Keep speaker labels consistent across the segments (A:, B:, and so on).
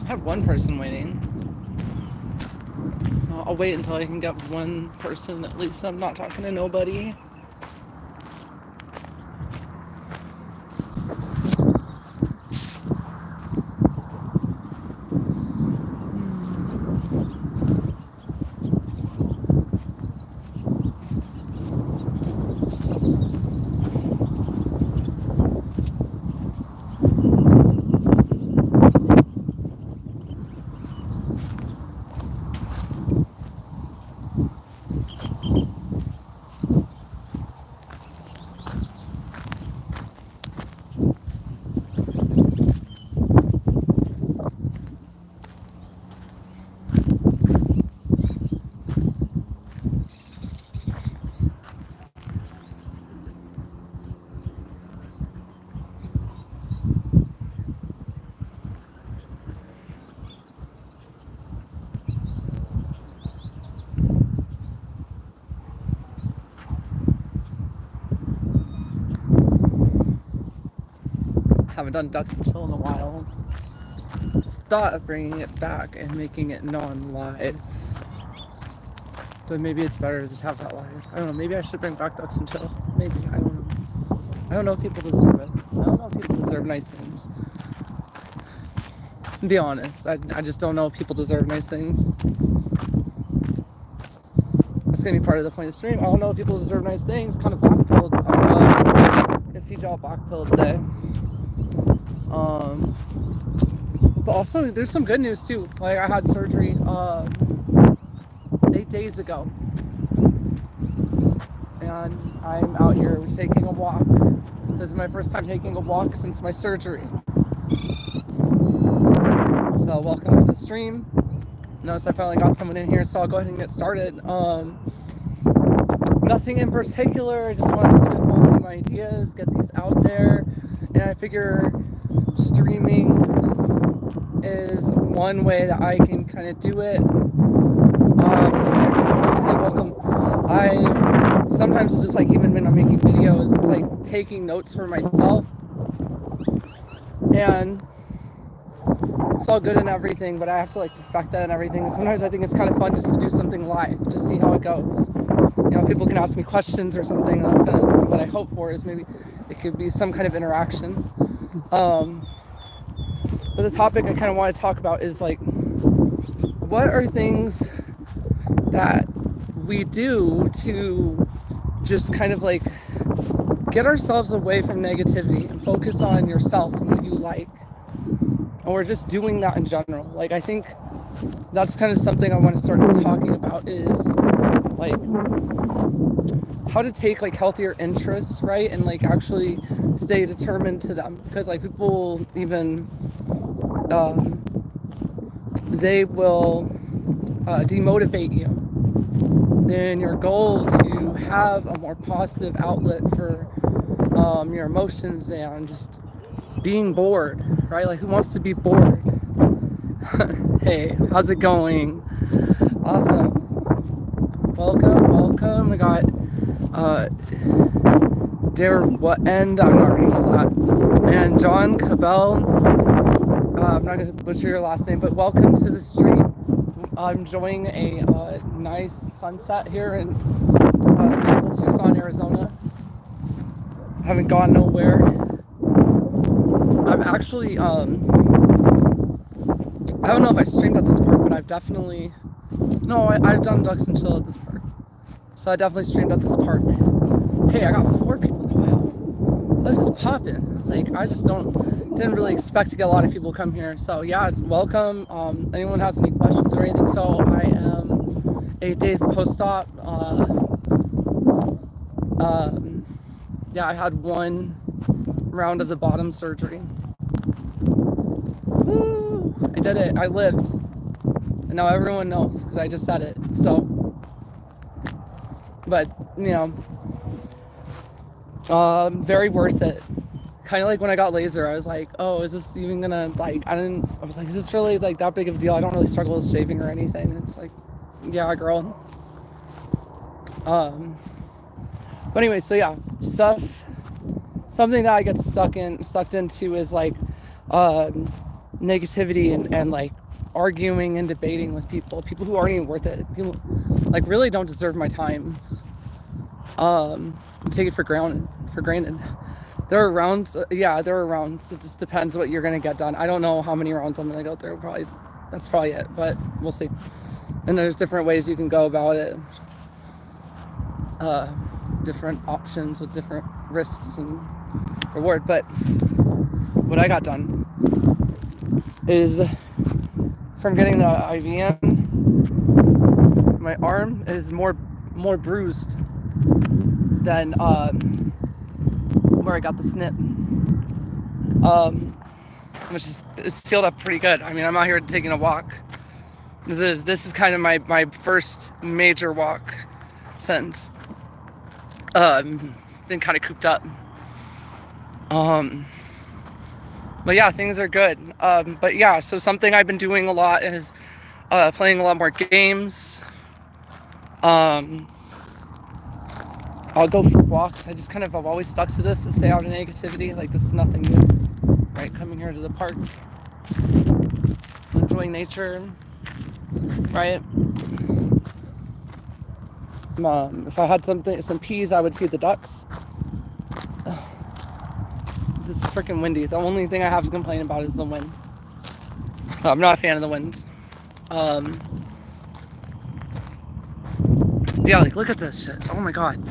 A: I have one person waiting. I'll wait until I can get one person. At least I'm not talking to nobody. Haven't done ducks and chill in a while. Just thought of bringing it back and making it non-live. But maybe it's better to just have that live. I don't know, maybe I should bring back ducks and chill. Maybe, I don't know. I don't know if people deserve it. I don't know if people deserve nice things. To be honest, I just don't know if people deserve nice things. That's gonna be part of the point of the stream. I don't know if people deserve nice things. Kind of backpilled. I'm gonna feed y'all backpill today. But also there's some good news too. Like I had surgery 8 days ago, and I'm out here taking a walk. This is my first time taking a walk since my surgery. So welcome to the stream. Notice I finally got someone in here, so I'll go ahead and get started. Nothing in particular, I just want to spitball some ideas, get these out there, and I figure streaming is one way that I can kind of do it. Welcome. I sometimes will just like, even when I'm making videos, it's like taking notes for myself, and it's all good and everything, but I have to like perfect that and everything. And sometimes I think it's kind of fun just to do something live, just see how it goes. You know, people can ask me questions or something. That's kind of what I hope for, is maybe it could be some kind of interaction. But the topic I kind of want to talk about is like, what are things that we do to just kind of like get ourselves away from negativity and focus on yourself and what you like. Or just doing that in general. Like, I think that's kind of something I want to start talking about, is like how to take like healthier interests, right? And like actually stay determined to them, because like people even they will demotivate you in your goal to have a more positive outlet for your emotions and just being bored, right? Like, who wants to be bored? Hey, how's it going? Awesome. Welcome. I got Dare What End, I'm not reading all that. And John Cabell, I'm not gonna butcher your last name, but welcome to the stream. I'm enjoying a nice sunset here in beautiful Tucson, Arizona. I haven't gone nowhere. I'm actually, I don't know if I streamed at this park, but I've definitely, no, I've done ducks and chill at this park. So I definitely streamed at this park. Hey, I got 4 people. Wow, this is popping. Like, I just didn't really expect to get a lot of people come here. So yeah, welcome. Anyone has any questions or anything? So I am 8 days post-op. Yeah, I had 1 round of the bottom surgery. Woo! I did it. I lived. And now everyone knows because I just said it. So, but you know, very worth it. Kind of like when I got laser, I was like, oh, is this even gonna, like, I was like, is this really like that big of a deal? I don't really struggle with shaving or anything. And it's like, yeah, girl. But anyway, so yeah, something that I get sucked into is like, negativity and like arguing and debating with people who aren't even worth it. People like really don't deserve my time. Take it for granted. There are rounds, there are rounds. It just depends what you're gonna get done. I don't know how many rounds I'm gonna go through. That's probably it, but we'll see. And there's different ways you can go about it. Different options with different risks and reward. But what I got done is from getting the IV in, my arm is more bruised than where I got the snip. Which is sealed up pretty good. I mean, I'm out here taking a walk. This is kind of my first major walk since been kind of cooped up. But yeah, things are good. But yeah, so something I've been doing a lot is playing a lot more games. I'll go for walks. I've always stuck to this to stay out of negativity. Like, this is nothing new, right? Coming here to the park, enjoying nature, right? If I had some peas, I would feed the ducks. It's freaking windy. The only thing I have to complain about is the wind. I'm not a fan of the wind. Yeah, like, look at this shit. Oh my god.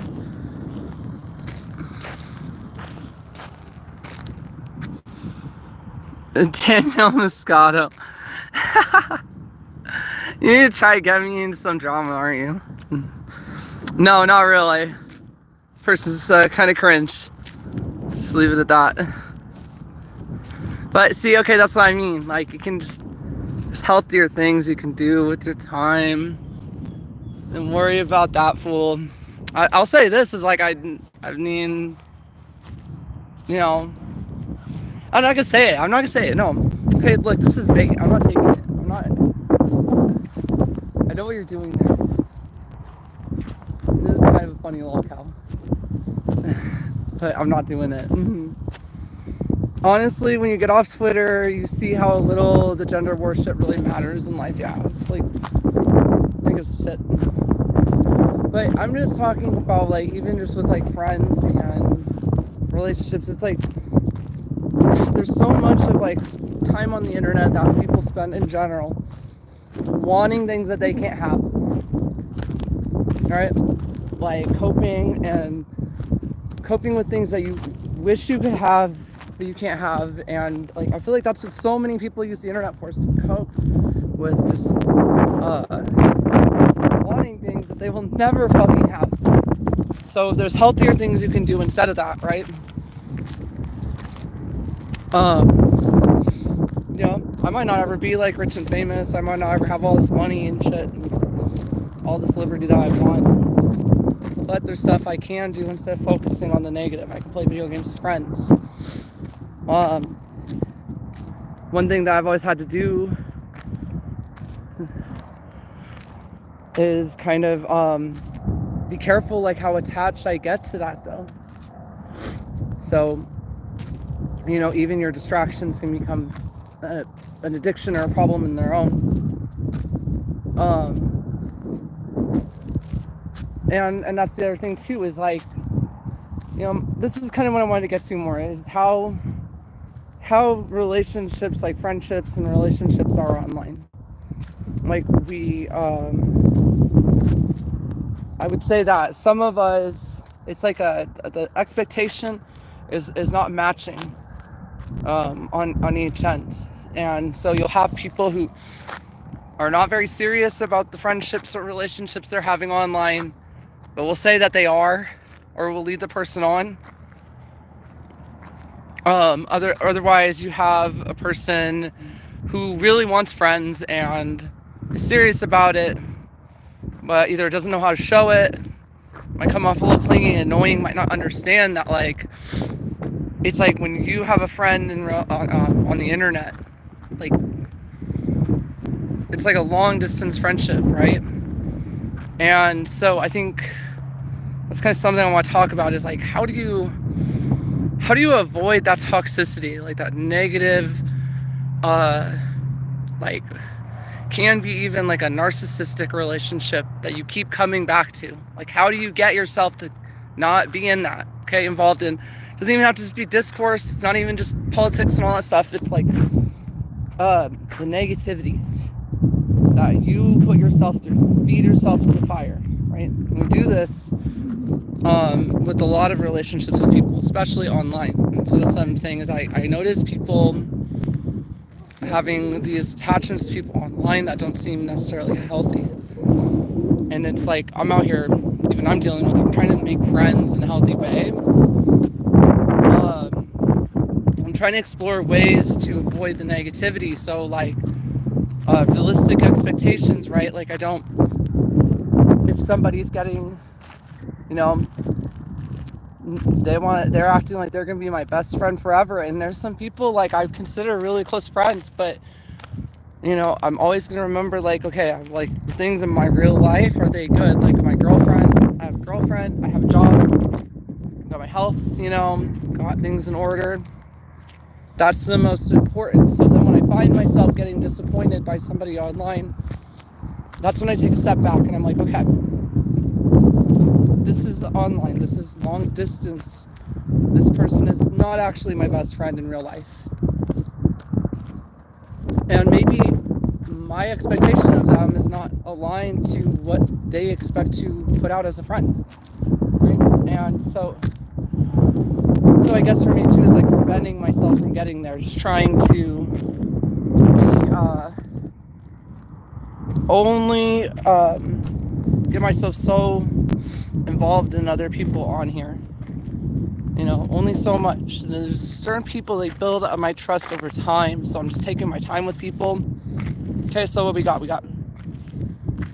A: Daniel Moscato. You need to try to get me into some drama, aren't you? No, not really. Person's kind of cringe. Just leave it at that. But see, okay, that's what I mean. Like, you can just healthier things you can do with your time. And worry about that fool. I'll say this is like, I mean, you know, I'm not gonna say it. No. Okay, look, this is big. I'm not taking it. I know what you're doing there. This is kind of a funny little cow. But I'm not doing it. Honestly, when you get off Twitter, you see how little the gender war shit really matters in life. Yeah, it's like, big as shit. But I'm just talking about, like, even just with, like, friends and relationships, it's like, there's so much of, like, time on the internet that people spend in general wanting things that they can't have. Right? Like, coping with things that you wish you could have but you can't have. And, like, I feel like that's what so many people use the internet for, is to cope with just wanting things that they will never fucking have. So there's healthier things you can do instead of that, right? You know, I might not ever be, like, rich and famous. I might not ever have all this money and shit and all this liberty that I want. But there's stuff I can do instead of focusing on the negative. I can play video games with friends. One thing that I've always had to do is kind of be careful, like, how attached I get to that, though. So, you know, even your distractions can become an addiction or a problem in their own. And that's the other thing too, is, like, you know, this is kind of what I wanted to get to more, is how relationships, like friendships and relationships, are online. Like, I would say that some of us, it's like the expectation is not matching on each end. And so you'll have people who are not very serious about the friendships or relationships they're having online, but will say that they are, or will lead the person on. Otherwise, you have a person who really wants friends and is serious about it, but either doesn't know how to show it, might come off a little clingy and annoying, might not understand that, like, it's like when you have a friend on the internet, like, it's like a long distance friendship, right? And so I think that's kind of something I want to talk about, is, like, how do you avoid that toxicity, like that negative like can be even like a narcissistic relationship that you keep coming back to. Like, how do you get yourself to not be in that? Okay, involved in, doesn't even have to just be discourse. It's not even just politics and all that stuff. It's like the negativity that you put yourself through, feed yourself to the fire, right? We do this with a lot of relationships with people, especially online. And so that's what I'm saying is I notice people having these attachments to people online that don't seem necessarily healthy. And it's like, I'm out here, even I'm dealing with it, I'm trying to make friends in a healthy way. I'm trying to explore ways to avoid the negativity. So like realistic expectations, right? Like I don't, if somebody's getting, you know, they're acting like they're gonna be my best friend forever, and there's some people like I consider really close friends, but you know, I'm always gonna remember like, okay, like the things in my real life, are they good? Like my girlfriend, I have a girlfriend, I have a job, got my health, you know, got things in order. That's the most important. So then when I find myself getting disappointed by somebody online, that's when I take a step back and I'm like, okay, this is online, this is long distance, this person is not actually my best friend in real life. And maybe my expectation of them is not aligned to what they expect to put out as a friend, right? And so I guess for me too is like preventing myself from getting there, just trying to be only get myself so involved in other people on here, you know, only so much. There's certain people, they build up my trust over time, so I'm just taking my time with people. Okay, so what we got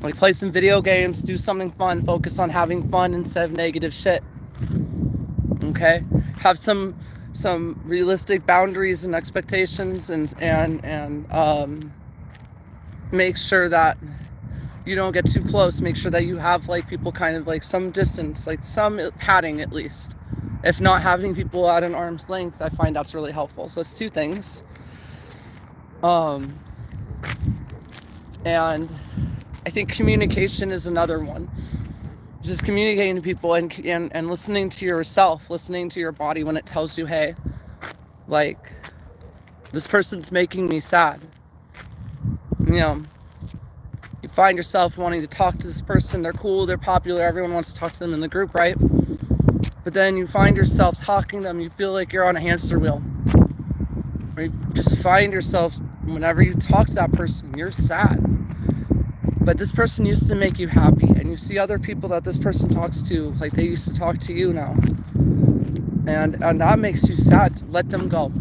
A: like play some video games, do something fun, focus on having fun instead of negative shit. Okay, have some realistic boundaries and expectations, and make sure that you don't get too close. Make sure that you have like people kind of like some distance, like some padding at least. If not, having people at an arm's length, I find that's really helpful. So it's two things. And I think communication is another one. Just communicating to people and listening to yourself, listening to your body when it tells you, hey, like, this person's making me sad. You know, you find yourself wanting to talk to this person. They're cool, they're popular, everyone wants to talk to them in the group, right? But then you find yourself talking to them, you feel like you're on a hamster wheel. Or you just find yourself, whenever you talk to that person, you're sad. But this person used to make you happy, and you see other people that this person talks to, like they used to talk to you now. And that makes you sad. Let them go.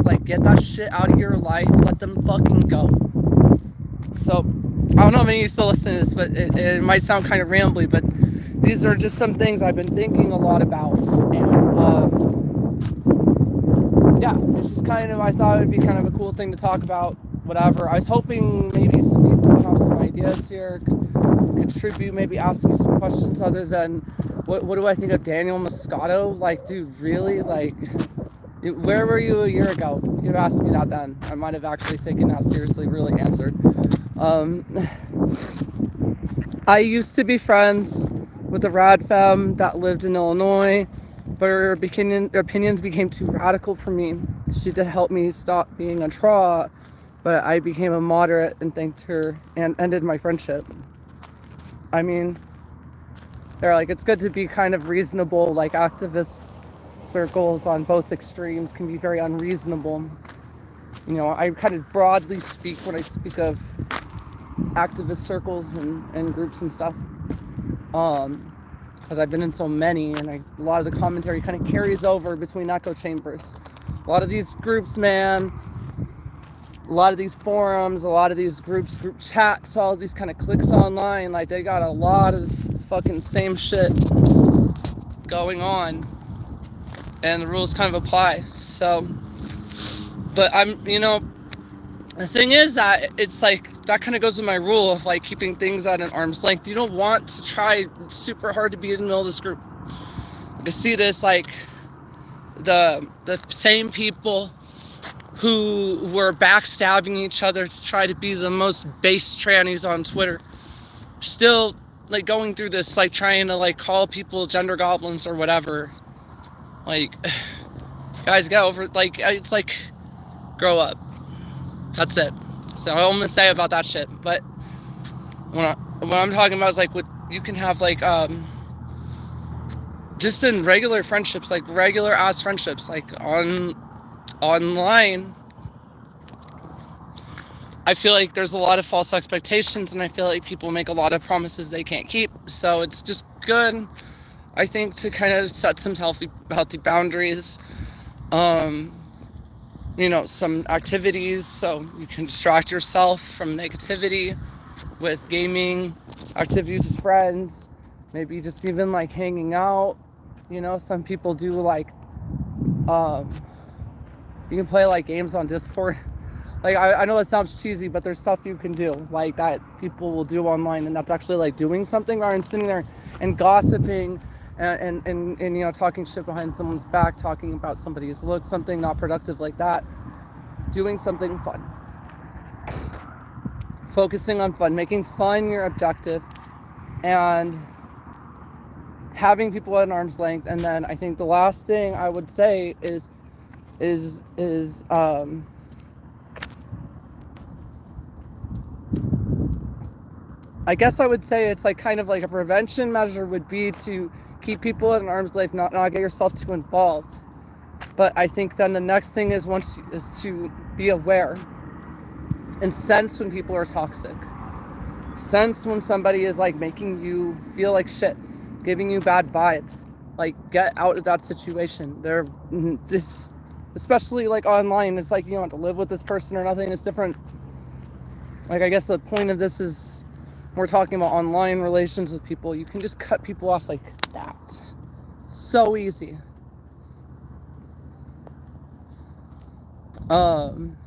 A: Like, get that shit out of your life. Let them fucking go. So, I don't know if any of you still listen to this, but it might sound kind of rambly, but these are just some things I've been thinking a lot about. And, yeah, it's just kind of, I thought it would be kind of a cool thing to talk about, whatever. I was hoping maybe some people have some ideas here, could contribute, maybe ask me some questions other than, what do I think of Daniel Moscato? Like, dude, really? Like, where were you a year ago? You could have asked me that then. I might have actually taken that seriously, really answered. I used to be friends with a rad femme that lived in Illinois, but her opinions became too radical for me. She did help me stop being a traw, but I became a moderate and thanked her and ended my friendship. I mean, they're like, it's good to be kind of reasonable, like activist circles on both extremes can be very unreasonable. You know, I kind of broadly speak when I speak of activist circles and groups and stuff. Because I've been in so many, and a lot of the commentary kind of carries over between echo chambers. A lot of these groups, man, a lot of these forums, a lot of these groups, group chats, all of these kind of cliques online, like they got a lot of fucking same shit going on, and the rules kind of apply. So, but I'm, you know, the thing is that it's like, that kind of goes with my rule of like keeping things at an arm's length. You don't want to try super hard to be in the middle of this group. You see this, like, the same people who were backstabbing each other to try to be the most base trannies on Twitter, still like going through this, like trying to like call people gender goblins or whatever. Like, guys, get over it. Like, it's like, grow up. That's it. So all I'm gonna say about that shit. But what I'm talking about is like, with you can have like just in regular friendships, like regular ass friendships, like online. I feel like there's a lot of false expectations, and I feel like people make a lot of promises they can't keep. So it's just good, I think, to kind of set some healthy boundaries. You know, some activities so you can distract yourself from negativity with gaming, activities with friends, maybe just even like hanging out. You know, some people do like, you can play like games on Discord. Like, I know it sounds cheesy, but there's stuff you can do like that people will do online, and that's actually like doing something rather than sitting there and gossiping and you know, talking shit behind someone's back, talking about somebody's look, something not productive like that. Doing something fun. Focusing on fun, making fun your objective, and having people at an arm's length. And then I think the last thing I would say is I guess I would say it's like kind of like a prevention measure would be to keep people at an arm's length, not get yourself too involved. But I think then the next thing is to be aware and sense when people are toxic. Sense when somebody is like making you feel like shit, giving you bad vibes. Like, get out of that situation. They're this, especially like online. It's like you don't have to live with this person or nothing. It's different. Like, I guess the point of this is we're talking about online relations with people. You can just cut people off like that. So easy. And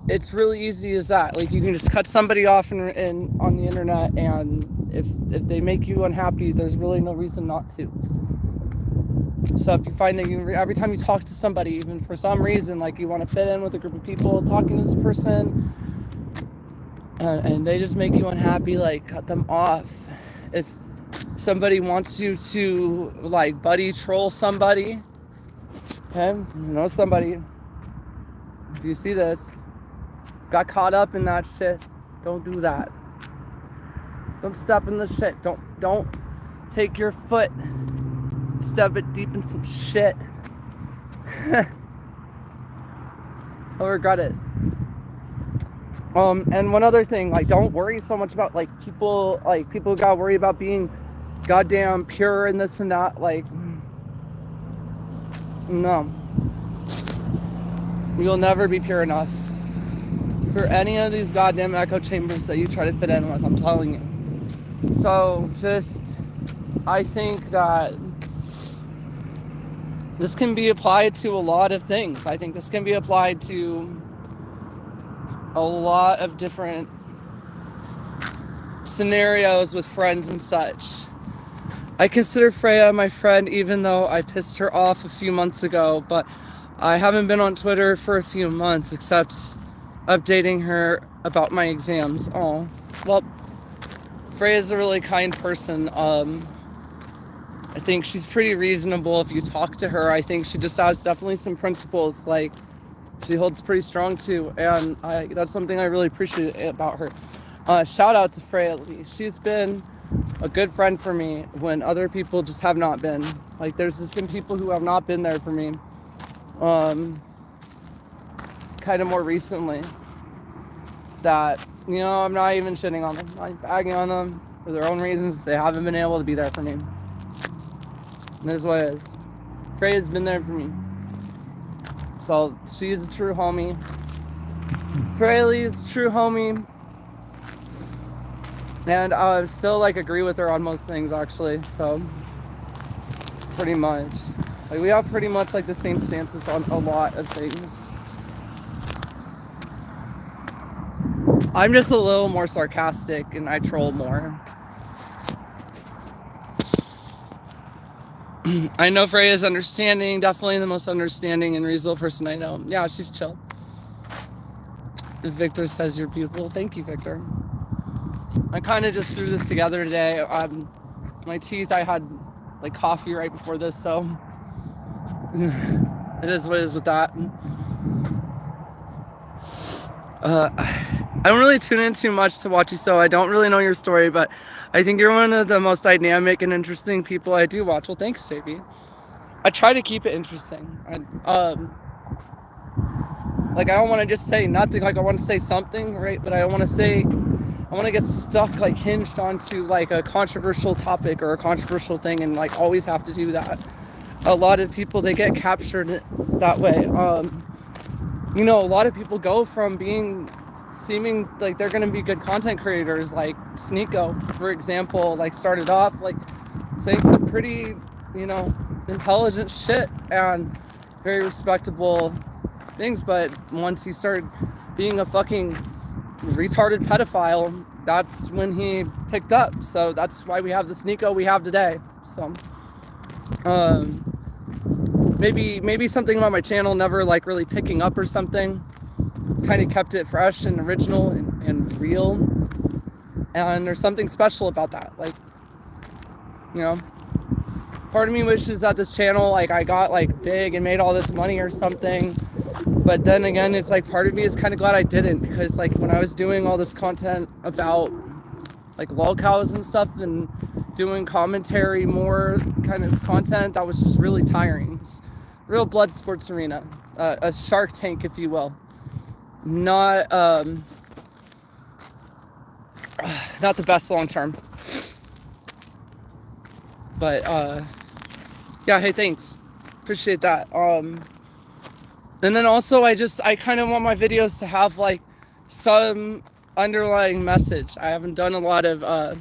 A: it's really easy as that. Like, you can just cut somebody off in on the internet, and if they make you unhappy, there's really no reason not to. So if you find that every time you talk to somebody, even for some reason, like you want to fit in with a group of people talking to this person, and they just make you unhappy, like, cut them off. If somebody wants you to like buddy troll somebody, okay, you know, somebody, if you see this, got caught up in that shit, don't do that. Don't step in the shit. Don't take your foot, step it deep in some shit. I'll regret it. And one other thing, like, don't worry so much about like people gotta worry about being goddamn pure and this and that. Like, no, you'll never be pure enough for any of these goddamn echo chambers that you try to fit in with, I'm telling you. So just, I think that this can be applied to a lot of things. I think this can be applied to a lot of different scenarios with friends and such. I consider Freya my friend, even though I pissed her off a few months ago, but I haven't been on Twitter for a few months, except updating her about my exams. Oh, well, Freya's a really kind person. I think she's pretty reasonable if you talk to her. I think she just has definitely some principles, like, she holds pretty strong too, and that's something I really appreciate about her. Shout out to Freya Lee. She's been a good friend for me when other people just have not been. Like, there's just been people who have not been there for me, kind of more recently, that, you know, I'm not even shitting on them. I'm bagging on them for their own reasons. They haven't been able to be there for me. And this is what it is. Freya's been there for me. So she's a true homie. Freya Lee is a true homie. And I still like agree with her on most things, actually. So pretty much, like, we have pretty much like the same stances on a lot of things. I'm just a little more sarcastic and I troll more. I know Freya is understanding, definitely the most understanding and reasonable person I know. Yeah, she's chill. Victor says you're beautiful. Thank you, Victor. I kind of just threw this together today. My teeth, I had like coffee right before this, so it is what it is with that. I don't really tune in too much to watch you, so I don't really know your story, but I think you're one of the most dynamic and interesting people I do watch. Well, thanks, JB. I try to keep it interesting. Like, I don't want to just say nothing. Like, I want to say something, right? But I don't want to get stuck, like, hinged onto, like, a controversial topic or a controversial thing and, like, always have to do that. A lot of people, they get captured that way. You know, a lot of people go from seeming like they're going to be good content creators, like Sneeko, for example, like started off, like, saying some pretty, you know, intelligent shit and very respectable things, but once he started being a fucking retarded pedophile, that's when he picked up. So that's why we have the Sneeko we have today. So maybe something about my channel never like really picking up or something kind of kept it fresh and original and real, and there's something special about that. Like, you know, part of me wishes that this channel, like, I got like big and made all this money or something. But then again, it's like part of me is kind of glad I didn't, because like when I was doing all this content about like lolcows and stuff and doing commentary, more kind of content, that was just really tiring. It's real blood sports arena, a Shark Tank, if you will. Not the best long term. But yeah, hey, thanks. Appreciate that. And then also, I kind of want my videos to have like some underlying message. I haven't done a lot of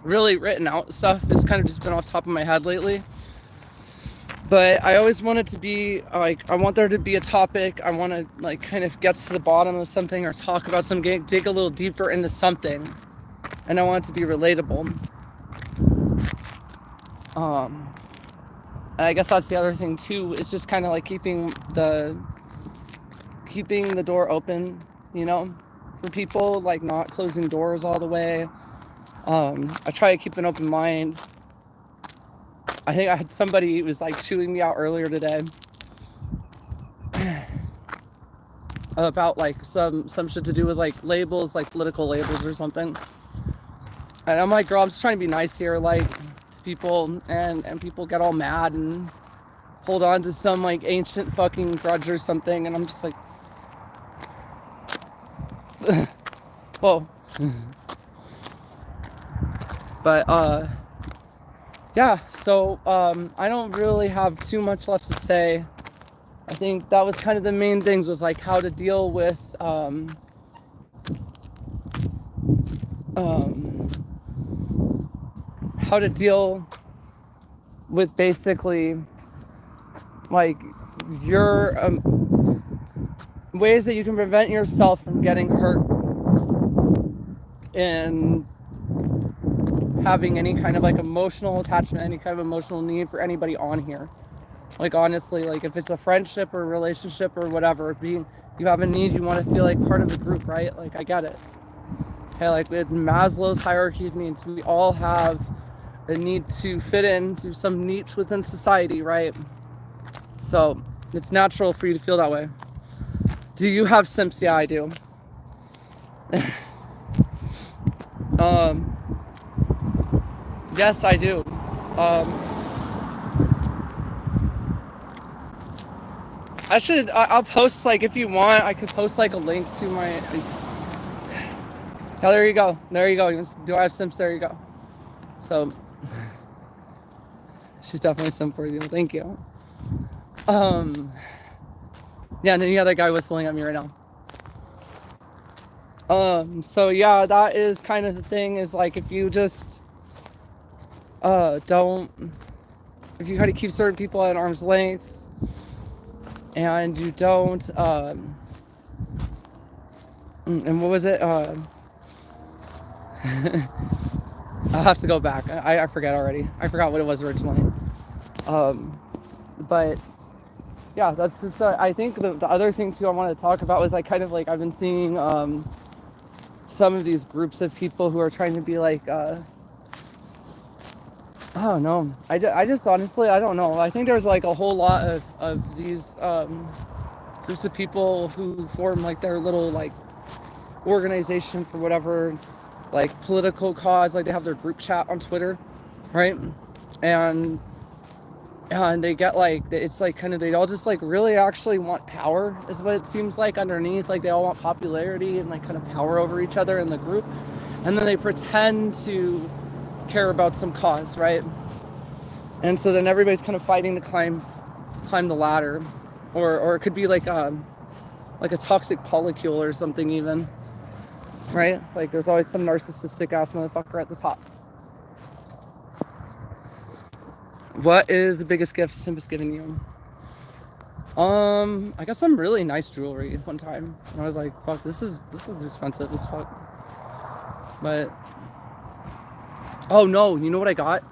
A: really written out stuff. It's kind of just been off the top of my head lately. But I always want it to be like, I want there to be a topic. I want to like kind of get to the bottom of something or talk about something, dig a little deeper into something. And I want it to be relatable. And I guess that's the other thing too. It's just kind of like keeping the door open, you know, for people, like not closing doors all the way. I try to keep an open mind. I think I had somebody who was like chewing me out earlier today about like some shit to do with like labels, like political labels or something. And I'm like, girl, I'm just trying to be nice here, like, to people, and people get all mad and hold on to some like ancient fucking grudge or something, and I'm just like, whoa. But yeah, so I don't really have too much left to say. I think that was kind of the main things, was like how to deal with basically like your ways that you can prevent yourself from getting hurt and having any kind of like emotional attachment, any kind of emotional need for anybody on here. Like, honestly, like if it's a friendship or a relationship or whatever, you have a need, you want to feel like part of a group, right? Like, I get it. Okay, like with Maslow's hierarchy of needs, we all have a need to fit into some niche within society, right? So it's natural for you to feel that way. Do you have simps? Yeah, I do. Yes, I do. I'll post, like, if you want, I could post like a link to my, oh, there you go. Do I have simps? There you go. So she's definitely simp for you. Thank you. Yeah, and then the other guy whistling at me right now. So yeah, that is kind of the thing, is like, if you just if you kind of keep certain people at arm's length, and you don't and what was it, I'll have to go back. I forget already. I forgot what it was originally. But yeah, that's just I think the other thing too I want to talk about was like kind of like I've been seeing some of these groups of people who are trying to be like I don't know. I just honestly I don't know. I think there's like a whole lot of these groups of people who form like their little like organization for whatever like political cause. Like they have their group chat on Twitter, right? And they get like, it's like kind of, they all just like really actually want power is what it seems like underneath. Like they all want popularity and like kind of power over each other in the group. And then they pretend to care about some cause, right? And so then everybody's kind of fighting to climb the ladder. Or it could be like a toxic polycule or something even, right? Like there's always some narcissistic ass motherfucker at the top. What is the biggest gift Simba's given you? I got some really nice jewelry one time. And I was like, fuck, this is expensive as fuck. But oh no, you know what I got?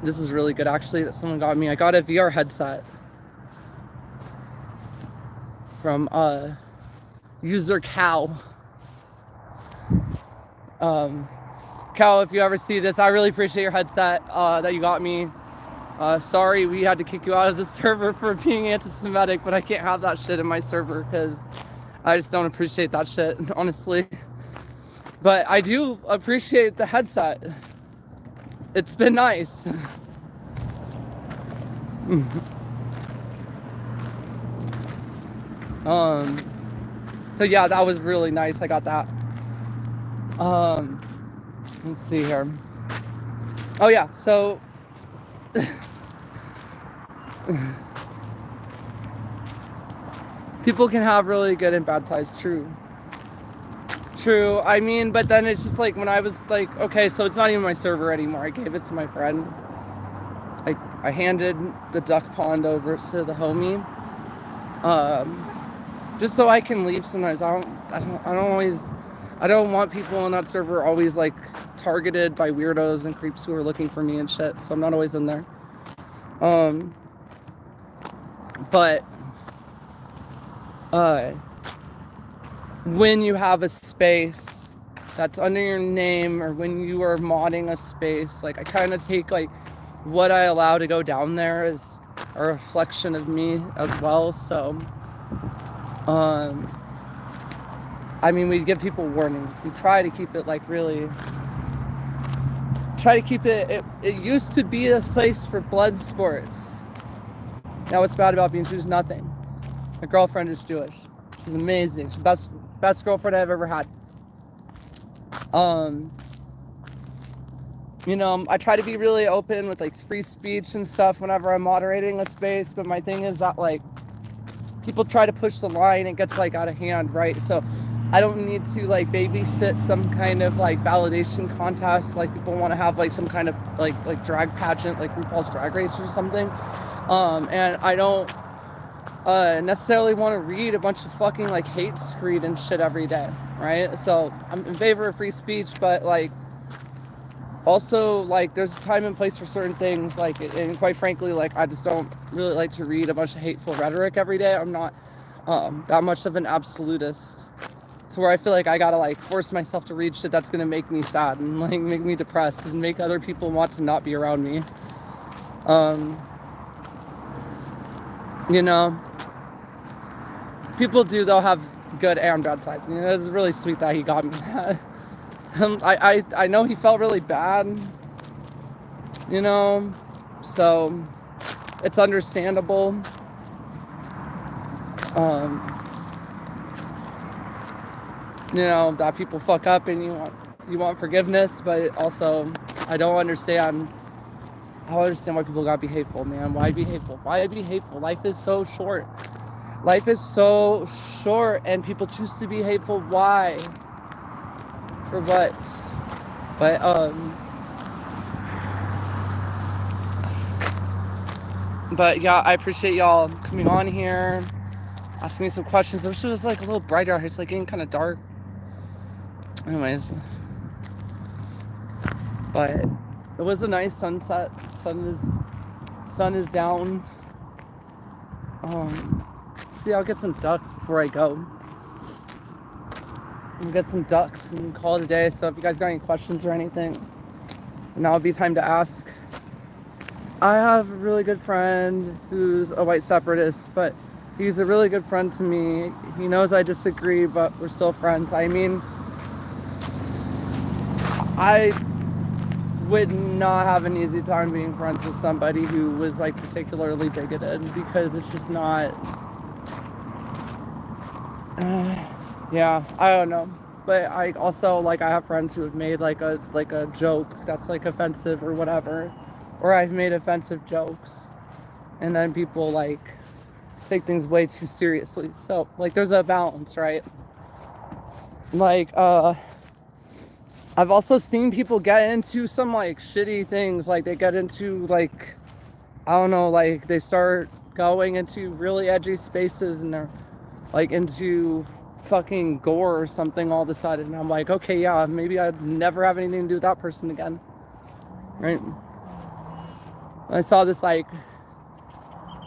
A: This is really good actually that someone got me. I got a VR headset from user Cow. Cal, if you ever see this, I really appreciate your headset that you got me. Sorry we had to kick you out of the server for being anti-Semitic, but I can't have that shit in my server because I just don't appreciate that shit, honestly. But I do appreciate the headset. It's been nice. So yeah, that was really nice. I got that. Let's see here. Oh yeah, so people can have really good and bad sides. True. I mean, but then it's just like when I was like, okay, so it's not even my server anymore. I gave it to my friend. I handed the duck pond over to the homie. Just so I can leave sometimes. I don't want people on that server always like targeted by weirdos and creeps who are looking for me and shit. So I'm not always in there. But when you have a space that's under your name, or when you are modding a space, like I kind of take like what I allow to go down there as a reflection of me as well. So I mean, we give people warnings. We try to keep it like really, it used to be a place for blood sports. Now what's bad about being Jewish? Nothing. My girlfriend is Jewish. She's amazing. She's the best girlfriend I've ever had. You know, I try to be really open with like free speech and stuff whenever I'm moderating a space, but my thing is that like people try to push the line, it gets like out of hand, right? So I don't need to like babysit some kind of like validation contest, like people want to have like some kind of like drag pageant, like RuPaul's Drag Race or something. And I don't necessarily want to read a bunch of fucking like hate screed and shit every day, right? So I'm in favor of free speech, but like also like there's a time and place for certain things, like, and quite frankly, like I just don't really like to read a bunch of hateful rhetoric every day. I'm not that much of an absolutist, so where I feel like I gotta like force myself to read shit that's gonna make me sad and like make me depressed and make other people want to not be around me. You know, people do though have good and bad sides. You know, it's really sweet that he got me that. I know he felt really bad, you know, so it's understandable. You know, that people fuck up and you want forgiveness, but also I don't understand why people gotta be hateful, man. Why be hateful? Life is so short. And people choose to be hateful. Why? For what? But yeah, I appreciate y'all coming on here, asking me some questions. I wish it was like a little brighter. It's like getting kind of dark. Anyways, but it was a nice sunset. Sun is sun is down. See, I'll get some ducks before I go. We'll get some ducks and call it a day. So if you guys got any questions or anything, now would be time to ask. I have a really good friend who's a white separatist, but he's a really good friend to me. He knows I disagree, but we're still friends. I mean, I would not have an easy time being friends with somebody who was like particularly bigoted, because it's just not, yeah, I don't know. But I also, like, I have friends who have made like a joke that's like offensive or whatever, or I've made offensive jokes, and then people like take things way too seriously. So like there's a balance, right? Like I've also seen people get into some like shitty things. Like they get into like, I don't know, like they start going into really edgy spaces and they're like into fucking gore or something all of a sudden. And I'm like, okay, yeah, maybe I'd never have anything to do with that person again, right? I saw this like,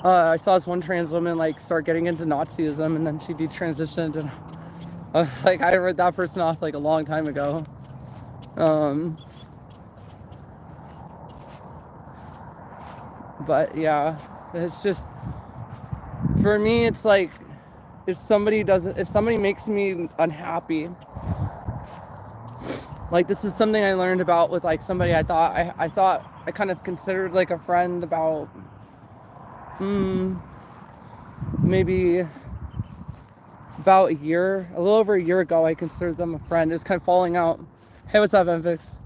A: I saw this one trans woman like start getting into Nazism, and then she detransitioned, and I was like, I read that person off like a long time ago. But yeah, it's just, for me, it's like, if somebody makes me unhappy, like this is something I learned about with like somebody I thought I kind of considered like a friend about, maybe about a little over a year ago. I considered them a friend. It was kind of falling out. Hey, what's up, Enfix?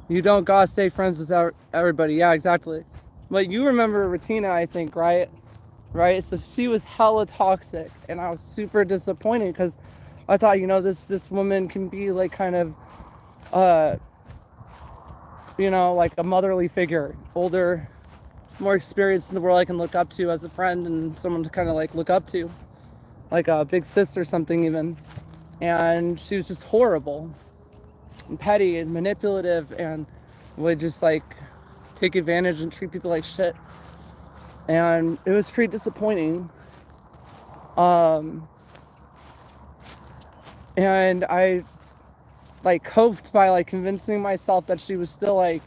A: You don't gotta stay friends with everybody. Yeah, exactly. But you remember Ratina, I think, right? Right? So she was hella toxic, and I was super disappointed because I thought, you know, this woman can be like kind of, you know, like a motherly figure, older, more experienced in the world I can look up to as a friend and someone to kind of like look up to, like a big sis or something even. And she was just horrible and petty and manipulative and would just like take advantage and treat people like shit. And it was pretty disappointing. And I like coped by like convincing myself that she was still like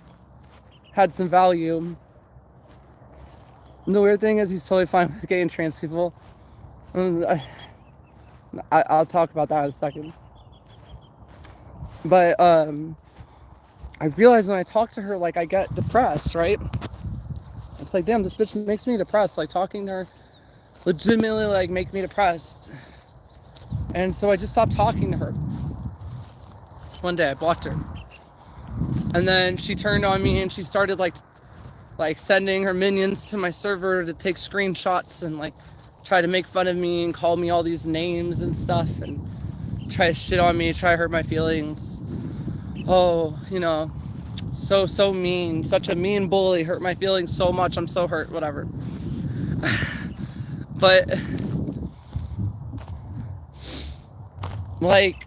A: had some value. And the weird thing is he's totally fine with gay and trans people. I'll talk about that in a second. But I realized when I talk to her, like, I get depressed, right? It's like, damn, this bitch makes me depressed. Like, talking to her legitimately, like, make me depressed. And so I just stopped talking to her. One day I blocked her. And then she turned on me and she started, like sending her minions to my server to take screenshots and, like, try to make fun of me and call me all these names and stuff and try to shit on me, try to hurt my feelings. Oh, you know, so mean, such a mean bully, hurt my feelings so much, I'm so hurt, whatever. But like,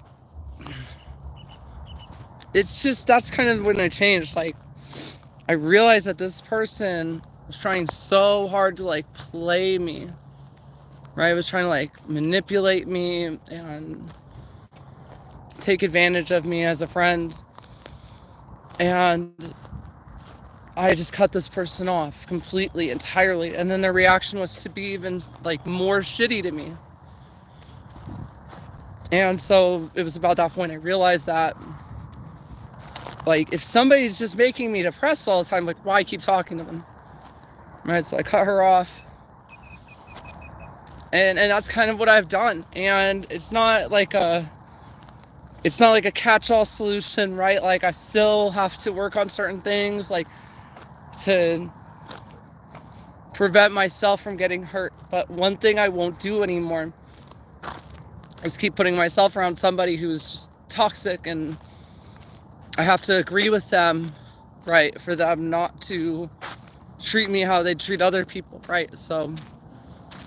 A: it's just, that's kind of when I changed. Like, I realized that this person was trying so hard to like play me, right? Was trying to like manipulate me and take advantage of me as a friend. And I just cut this person off completely, entirely. And then their reaction was to be even like more shitty to me. And so it was about that point I realized that, like, if somebody's just making me depressed all the time, like, why keep talking to them? Right? So I cut her off. And that's kind of what I've done. And it's not like a catch-all solution, right? Like, I still have to work on certain things, like, to prevent myself from getting hurt. But one thing I won't do anymore is keep putting myself around somebody who's just toxic, and I have to agree with them, right, for them not to treat me how they treat other people, right? So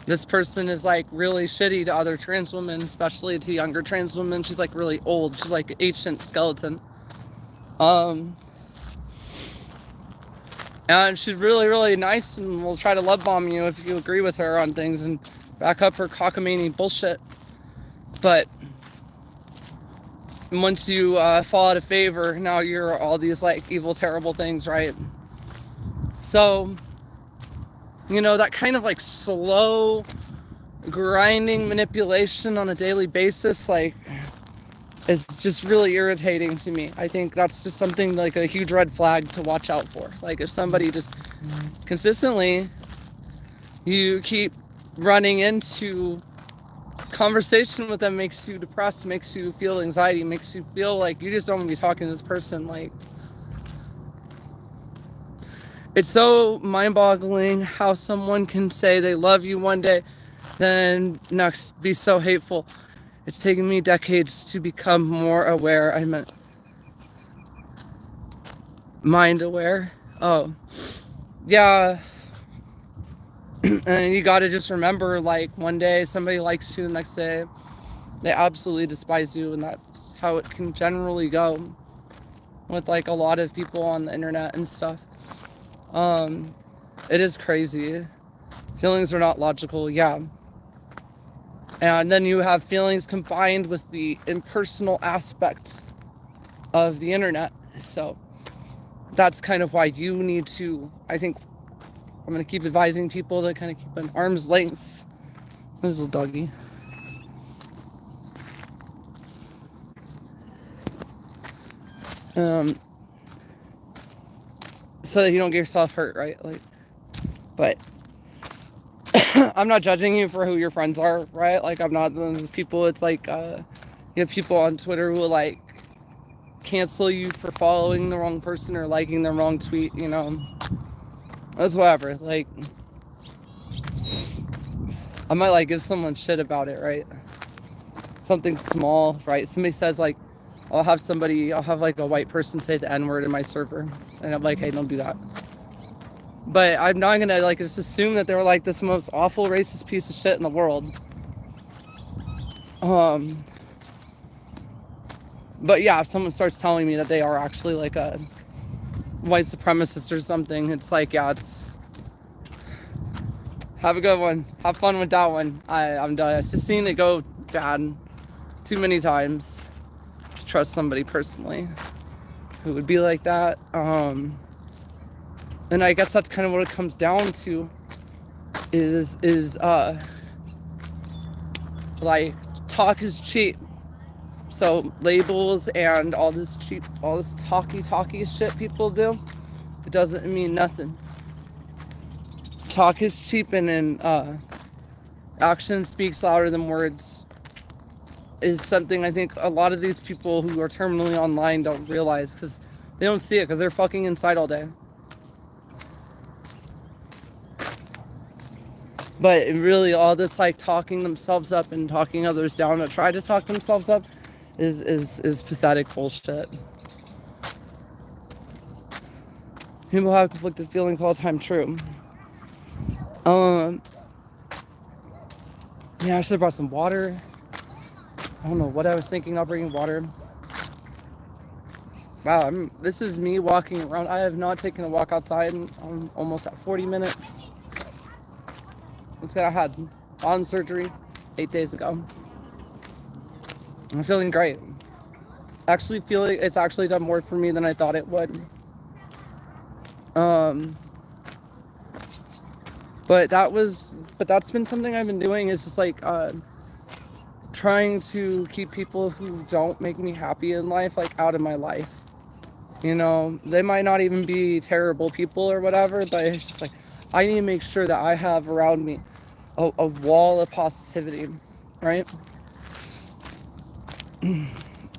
A: this person is like really shitty to other trans women, especially to younger trans women. She's like really old. She's like an ancient skeleton. And she's really, really nice and will try to love bomb you if you agree with her on things and back up her cockamamie bullshit. But once you fall out of favor, now you're all these like evil, terrible things, right? So, you know, that kind of like slow, grinding manipulation on a daily basis, like, is just really irritating to me. I think that's just something like a huge red flag to watch out for. Like, if somebody just consistently, you keep running into conversation with them, makes you depressed, makes you feel anxiety, makes you feel like you just don't want to be talking to this person. Like, it's so mind-boggling how someone can say they love you one day, then next be so hateful. It's taken me decades to become more aware. I meant mind aware. Oh, yeah. And you gotta just remember, like, one day somebody likes you, the next day they absolutely despise you, and that's how it can generally go with like a lot of people on the internet and stuff. It is crazy. Feelings are not logical, yeah. And then you have feelings combined with the impersonal aspect of the internet. So that's kind of why you need to, I think, I'm going to keep advising people to kind of keep an arm's length. This little doggy. So that you don't get yourself hurt, right? Like, but I'm not judging you for who your friends are, right? Like, I'm not those people. It's like, you have people on Twitter who will like cancel you for following the wrong person or liking the wrong tweet, you know. That's whatever. Like, I might like give someone shit about it, right? Something small, right? Somebody says like, I'll have like a white person say the N-word in my server, and I'm like, hey, don't do that. But I'm not gonna like just assume that they're like this most awful racist piece of shit in the world. But yeah, if someone starts telling me that they are actually like a white supremacist or something, it's like, yeah, it's, have a good one, have fun with that one. I'm done. I've just seen it go bad too many times to trust somebody personally who would be like that. And I guess that's kind of what it comes down to is like, talk is cheap. So labels and all this talky shit people do, it doesn't mean nothing. Talk is cheap, and then action speaks louder than words is something I think a lot of these people who are terminally online don't realize, because they don't see it because they're fucking inside all day. But really, all this like talking themselves up and talking others down to try to talk themselves up is pathetic bullshit. People have conflicted feelings all the time, true. Yeah, I should have brought some water. I don't know what I was thinking about bringing water. Wow, this is me walking around. I have not taken a walk outside in almost at 40 minutes. It's because I had on surgery 8 days ago. I'm feeling great. Actually feeling it's actually done more for me than I thought it would. But that's been something I've been doing, is just like trying to keep people who don't make me happy in life like out of my life. You know, they might not even be terrible people or whatever, but it's just like, I need to make sure that I have around me a wall of positivity, right?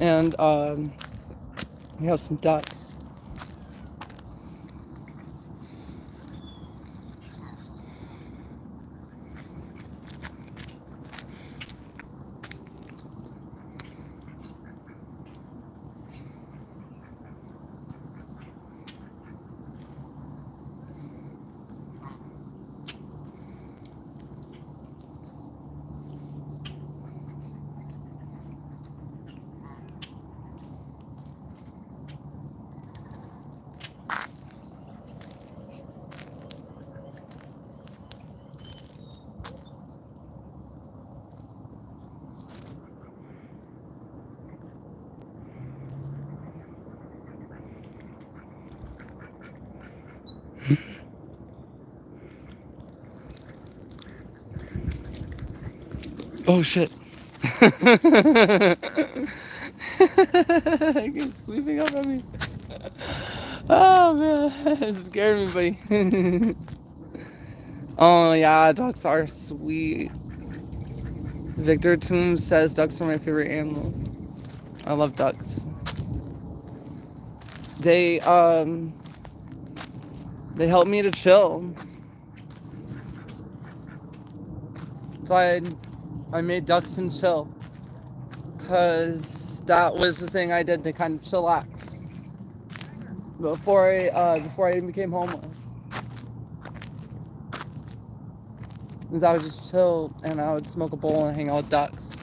A: And we have some ducks. Oh shit. It keeps sweeping up on me. Oh man, it scared me, buddy. Oh yeah, ducks are sweet. Victor Toombs says ducks are my favorite animals. I love ducks. They help me to chill. So I made ducks and chill, because that was the thing I did to kind of chillax before I became homeless. Is I would just chill and I would smoke a bowl and hang out with ducks.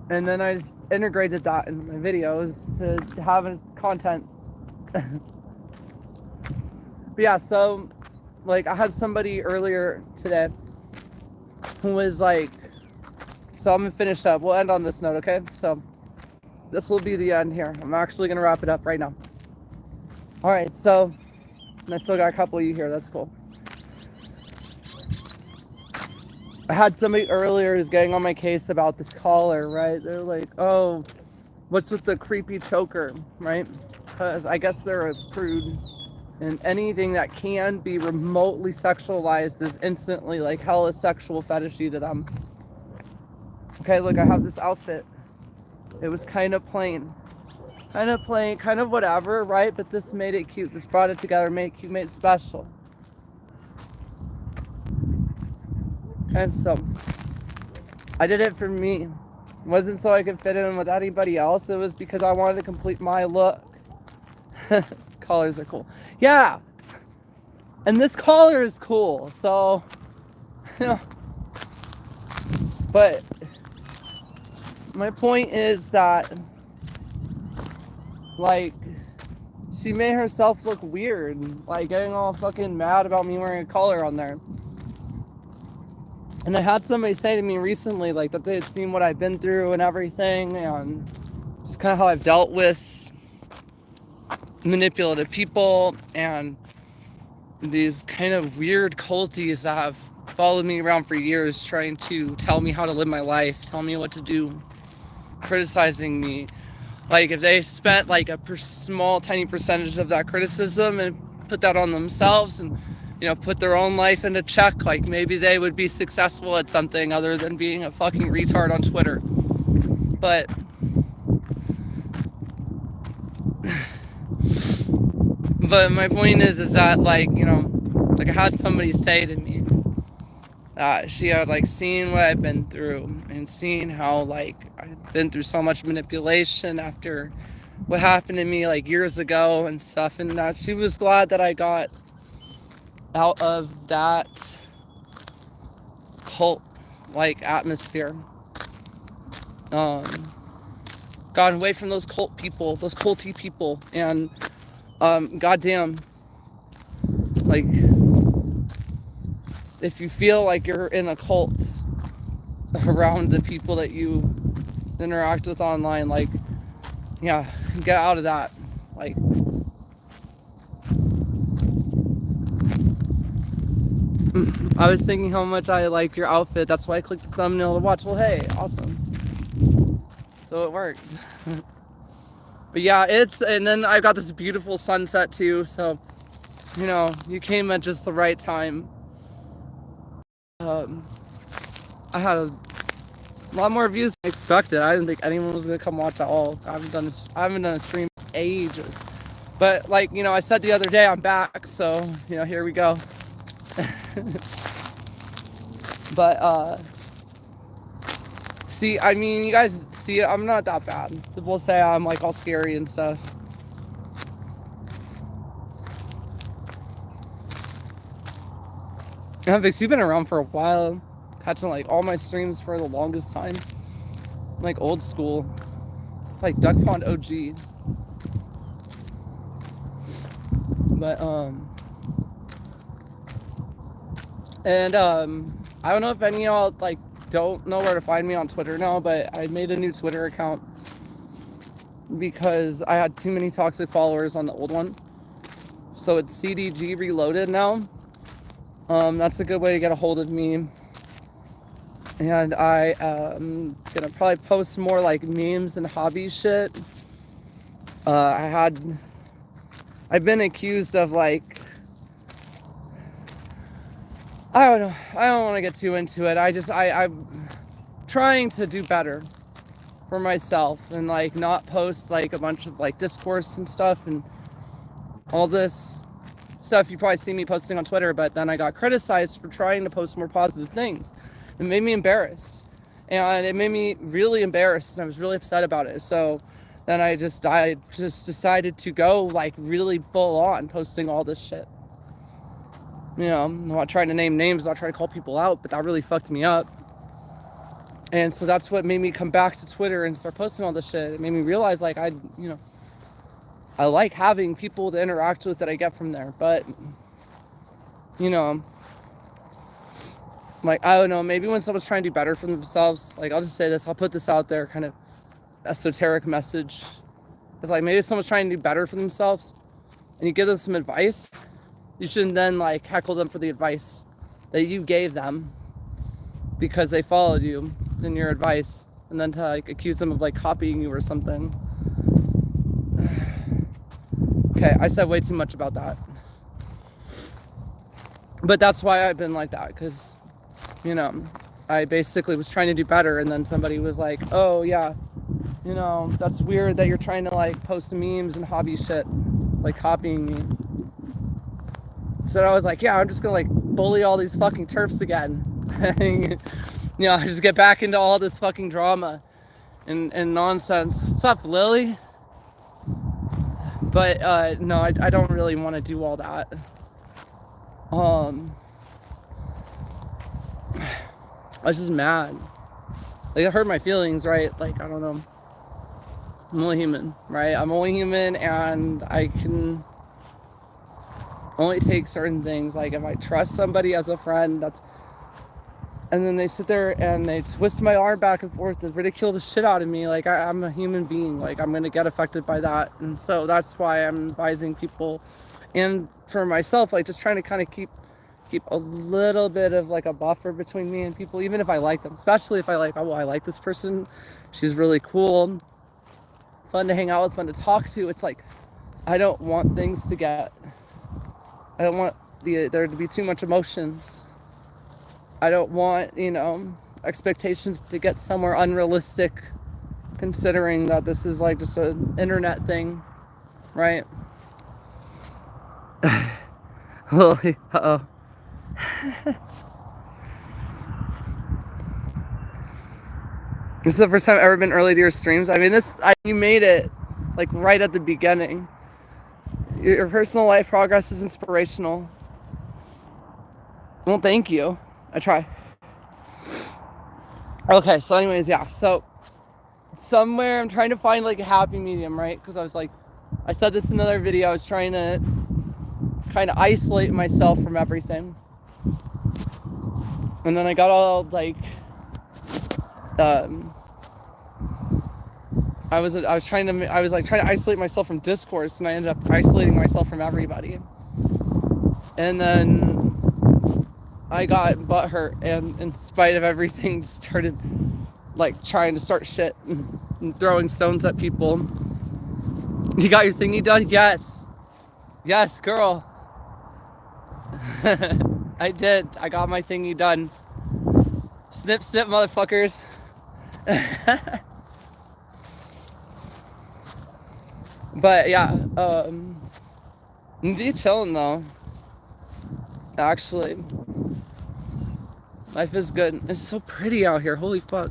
A: And then I just integrated that in my videos to have a content. But yeah, so like I had somebody earlier today who was like, so I'm gonna finish up. We'll end on this note, okay? So this will be the end here. I'm actually gonna wrap it up right now. All right, so I still got a couple of you here. That's cool. I had somebody earlier who's getting on my case about this caller, right? They're like, oh, what's with the creepy choker, right? Because I guess they're a prude, and anything that can be remotely sexualized is instantly like hella sexual fetishy to them. Okay, look, I have this outfit. It was kind of plain, kind of whatever, right? But this made it cute. This brought it together, made it cute, made it special. Okay, so I did it for me. It wasn't so I could fit in with anybody else. It was because I wanted to complete my look. Collars are cool. Yeah. And this collar is cool. So, you know. But my point is that, like, she made herself look weird. Like, getting all fucking mad about me wearing a collar on there. And I had somebody say to me recently, like, that they had seen what I've been through and everything, and just kind of how I've dealt with manipulative people and these kind of weird culties that have followed me around for years, trying to tell me how to live my life, tell me what to do, criticizing me. Like, if they spent like a small, tiny percentage of that criticism and put that on themselves and, you know, put their own life into check, like maybe they would be successful at something other than being a fucking retard on Twitter. But my point is that, like, you know, like I had somebody say to me that she had like seen what I've been through and seen how like I've been through so much manipulation after what happened to me like years ago and stuff, and that she was glad that I got out of that cult like atmosphere, gotten away from those cult people, those culty people, and goddamn, like, if you feel like you're in a cult around the people that you interact with online, like, yeah, get out of that. Like, I was thinking how much I like your outfit. That's why I clicked the thumbnail to watch. Well, hey, awesome. So it worked. But yeah, and then I got this beautiful sunset too. So, you know, you came at just the right time. I had a lot more views than I expected. I didn't think anyone was gonna come watch at all. I haven't done a stream in ages. But like, you know, I said the other day I'm back, so you know, here we go. But see, I mean, you guys see it, I'm not that bad. People say I'm like all scary and stuff. Yeah, Vix, you've been around for a while, catching like all my streams for the longest time. Like old school, like Duck Pond OG. But I don't know if any of y'all like don't know where to find me on Twitter now, but I made a new Twitter account because I had too many toxic followers on the old one. So it's CDG Reloaded now. That's a good way to get a hold of me. And I am gonna probably post more like memes and hobby shit. I've been accused of like, I don't know, I don't want to get too into it. I'm trying to do better for myself and like not post like a bunch of like discourse and stuff and all this stuff you probably see me posting on Twitter, but then I got criticized for trying to post more positive things. It made me embarrassed, and it made me really embarrassed, and I was really upset about it. So then I just decided to go like really full on posting all this shit. You know, I'm not trying to name names, not trying to call people out, but that really fucked me up. And so that's what made me come back to Twitter and start posting all this shit. It made me realize like I like having people to interact with that I get from there, but you know, like, I don't know, maybe when someone's trying to do better for themselves, like, I'll just say this, I'll put this out there, kind of esoteric message. It's like, maybe if someone's trying to do better for themselves and you give them some advice, you shouldn't then like heckle them for the advice that you gave them because they followed you in your advice, and then to like accuse them of like copying you or something. Okay, I said way too much about that. But that's why I've been like that, because, you know, I basically was trying to do better, and then somebody was like, oh yeah, you know, that's weird that you're trying to like post memes and hobby shit, like copying me. So I was like, yeah, I'm just gonna like bully all these fucking TERFs again. You know, just get back into all this fucking drama and nonsense. What's up, Lily? But no, I don't really want to do all that. I was just mad. Like, it hurt my feelings, right? Like, I don't know. I'm only human, right? I'm only human, and I can only take certain things. Like, if I trust somebody as a friend, and then they sit there and they twist my arm back and forth and ridicule the shit out of me. Like, I'm a human being. Like, I'm gonna get affected by that. And so that's why I'm advising people, and for myself, like, just trying to kind of keep a little bit of like a buffer between me and people, even if I like them, especially if I like, oh, I like this person, she's really cool, fun to hang out with, fun to talk to. It's like, I don't want there to be too much emotions. I don't want, you know, expectations to get somewhere unrealistic, considering that this is like just an internet thing, right? Lily, uh-oh. This is the first time I've ever been early to your streams. I mean, you made it like right at the beginning. Your personal life progress is inspirational. Well, thank you. I try. Okay, so anyways, yeah. So somewhere I'm trying to find like a happy medium, right? Because I was like, I said this in another video, I was trying to kind of isolate myself from everything. And then I got all like, I was trying to isolate myself from discourse, and I ended up isolating myself from everybody. And then I got butthurt, and in spite of everything, started like trying to start shit and throwing stones at people. You got your thingy done? Yes, girl. I did. I got my thingy done. Snip, snip, motherfuckers. But yeah, I'm chilling though. Actually, life is good. It's so pretty out here. Holy fuck.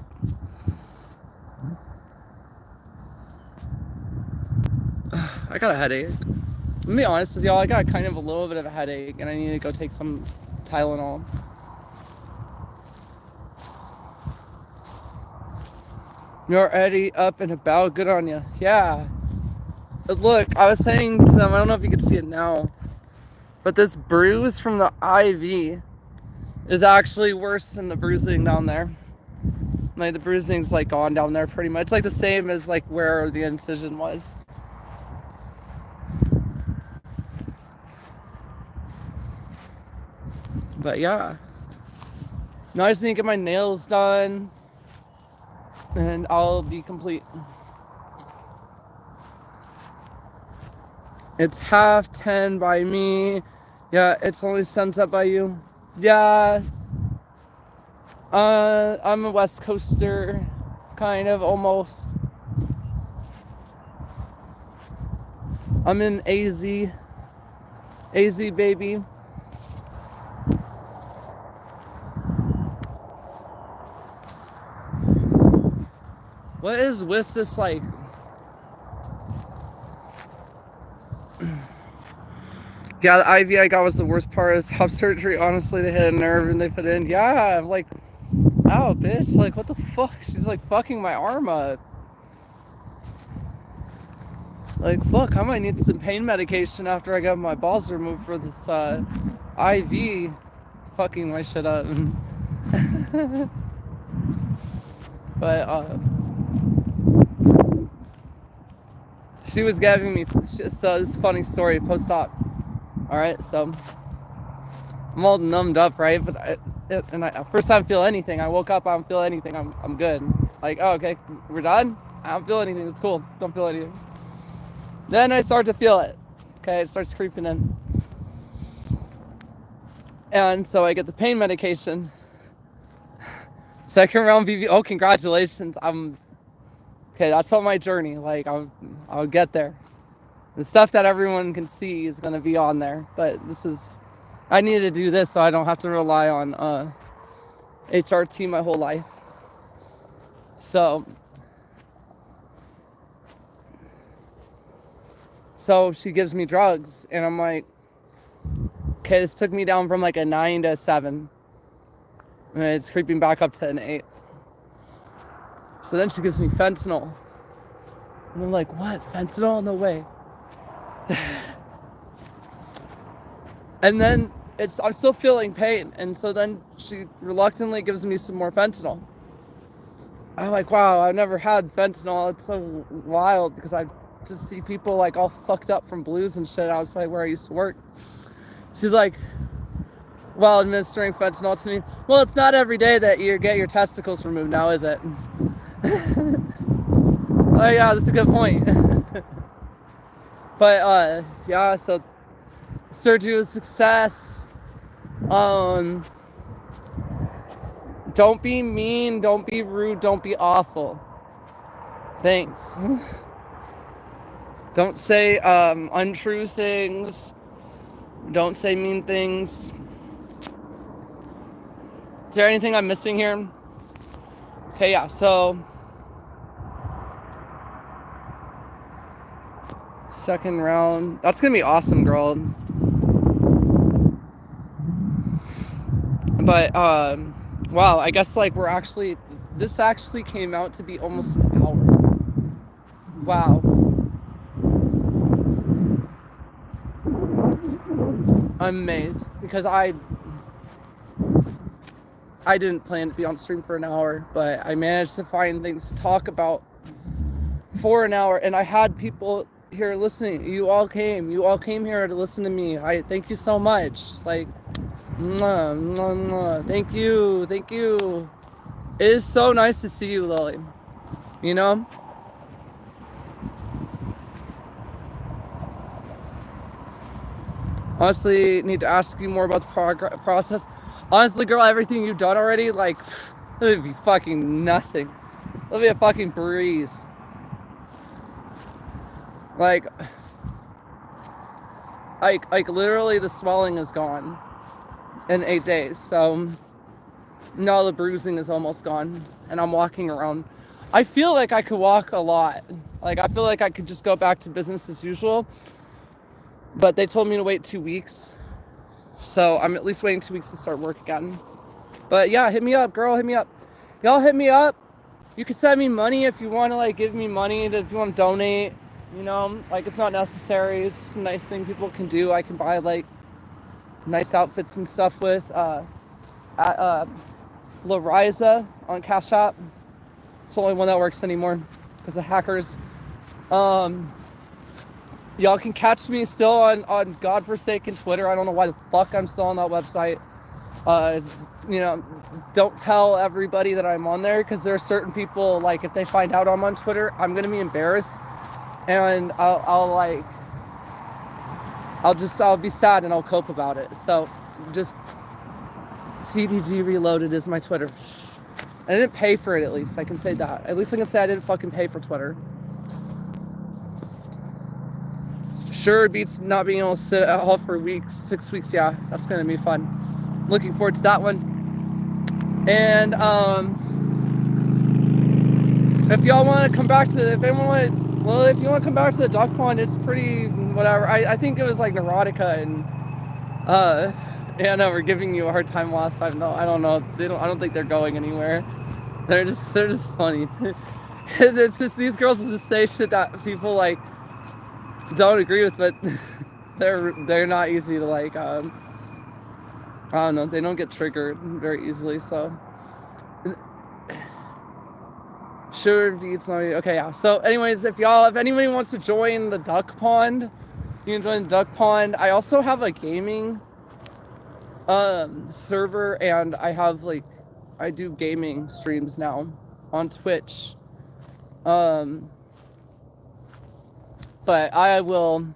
A: I got a headache. I'm gonna be honest with y'all, I got kind of a little bit of a headache, and I need to go take some Tylenol. You're already up and about. Good on you. Yeah. But look, I was saying to them, I don't know if you can see it now, but this bruise from the IV is actually worse than the bruising down there. Like, the bruising's like gone down there pretty much. It's like the same as like where the incision was. But yeah. Now I just need to get my nails done, and I'll be complete. It's 10:30 by me. Yeah, it's only sunset by you. Yeah. I'm a West Coaster, kind of, almost. I'm in AZ. AZ, baby. What is with this, like... Yeah, the IV I got was the worst part. Is top surgery. Honestly, they hit a nerve and they put it in. Yeah, I'm like, ow, bitch. Like, what the fuck? She's like fucking my arm up. Like, fuck, I might need some pain medication after I get my balls removed for this IV. Fucking my shit up. But, she was giving me, so this is a funny story, post-op. Alright, so I'm all numbed up, right? But first time I feel anything. I woke up, I don't feel anything. I'm good. Like, oh, okay, we're done? I don't feel anything. It's cool. Don't feel anything. Then I start to feel it. Okay, it starts creeping in. And so I get the pain medication. Second round BV. Oh, congratulations. Okay, that's on my journey. Like, I'll get there. The stuff that everyone can see is going to be on there. But I need to do this so I don't have to rely on HRT my whole life. So she gives me drugs, and I'm like, okay, this took me down from like a 9 to 7. And it's creeping back up to an 8. So then she gives me fentanyl. And I'm like, what? Fentanyl? No way. And then I'm still feeling pain. And so then she reluctantly gives me some more fentanyl. I'm like, wow, I've never had fentanyl. It's so wild because I just see people like all fucked up from blues and shit outside where I used to work. She's like, while administering fentanyl to me, well, it's not every day that you get your testicles removed now, is it? Oh yeah, that's a good point. But yeah, so surgery was a success. Don't be mean, don't be rude, don't be awful. Thanks. Don't say untrue things. Don't say mean things. Is there anything I'm missing here? Okay, yeah, so second round. That's gonna be awesome, girl. But wow, I guess like this actually came out to be almost an hour. Wow. I'm amazed because I didn't plan to be on stream for an hour, but I managed to find things to talk about for an hour, and I had people here listening. You all came here to listen to me. I thank you so much. Like, mwah, mwah, mwah. Thank you. It is so nice to see you, Lily. You know? Honestly, need to ask you more about the process. Honestly, girl, everything you've done already, like, it would be fucking nothing. It would be a fucking breeze. Like literally the swelling is gone in 8 days. So now the bruising is almost gone, and I'm walking around. I feel like I could walk a lot. Like, I feel like I could just go back to business as usual. But they told me to wait 2 weeks. So I'm at least waiting 2 weeks to start work again. But yeah, hit me up, girl, hit me up. Y'all hit me up. You can send me money if you want to, like, give me money, if you want to donate. You know, like, it's not necessary. It's just a nice thing people can do. I can buy, like, nice outfits and stuff with. At Larisa on Cash App. It's the only one that works anymore because of hackers. Y'all can catch me still on godforsaken Twitter. I don't know why the fuck I'm still on that website. You know, don't tell everybody that I'm on there, because there are certain people, like, if they find out I'm on Twitter, I'm gonna be embarrassed, and I'll be sad and I'll cope about it. So just CDG Reloaded is my Twitter. I didn't pay for it, at least. I can say that. At least I can say I didn't fucking pay for Twitter. Sure beats not being able to sit at home for weeks, 6 weeks. Yeah, that's gonna be fun. Looking forward to that one. And if y'all want to come back to, if you want to come back to the duck pond, it's pretty whatever. I think it was like Neurotica and yeah, no, we're giving you a hard time last time. No, I don't know. I don't think they're going anywhere. They're just funny. It's just, these girls just say shit that people like don't agree with, but they're not easy to like. I don't know. They don't get triggered very easily, so. Sure, it's not okay. Yeah. So, anyways, if anybody wants to join the duck pond, you can join the duck pond. I also have a gaming server, and I do gaming streams now on Twitch. But I'll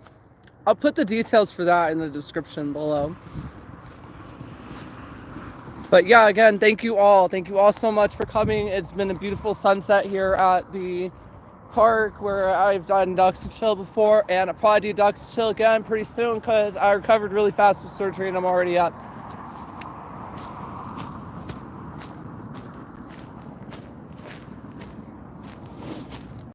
A: put the details for that in the description below. But yeah, again, thank you all so much for coming. It's been a beautiful sunset here at the park where I've done Ducks to Chill before, and I'll probably do Ducks to Chill again pretty soon, because I recovered really fast with surgery and I'm already at